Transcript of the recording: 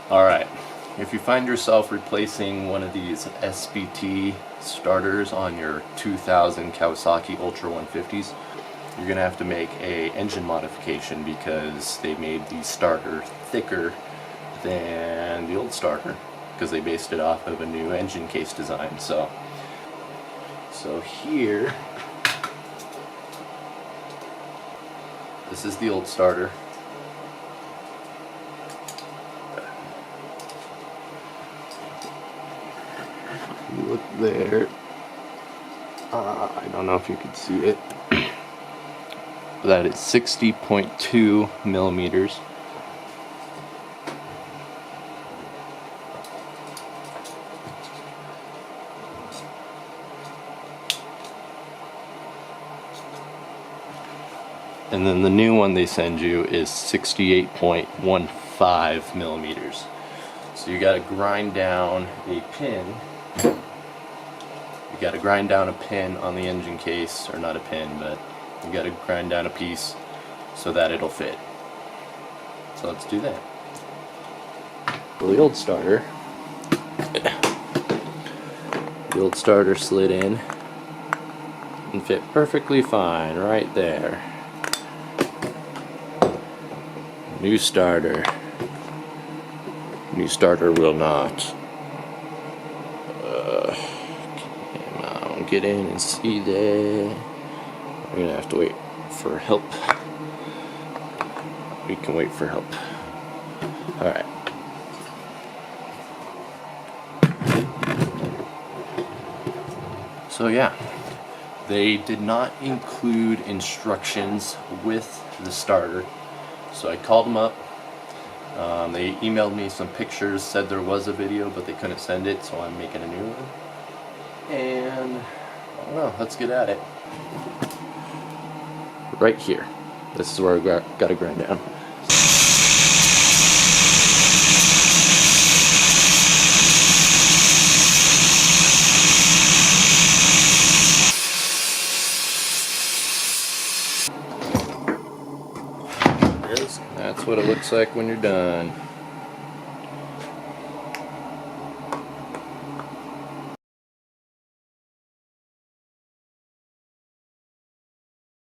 Alright, if you find yourself replacing one of these SBT starters on your 2000 Kawasaki Ultra 150s, you're going to have to make a engine modification because they made the starter thicker than the old starter because they based it off of a new engine case design. So here, this is the old starter. Look there. I don't know if you can see it. That is 60.2 millimeters. And then the new one they send you is 68.15 millimeters. So you gotta grind down a pin. You gotta grind down a pin on the engine case, or not a pin, but you gotta grind down a piece so that it'll fit. So let's do that. Well, the old starter slid in and fit perfectly fine right there. New starter will not. Come on, get in and see that. We're gonna have to wait for help. We can wait for help. Alright. So yeah, they did not include instructions with the starter. So I called them up. They emailed me some pictures, said there was a video, but they couldn't send it, so I'm making a new one. And I don't know, let's get at it. Right here. This is where I gotta grind down. That's what it looks like when you're done.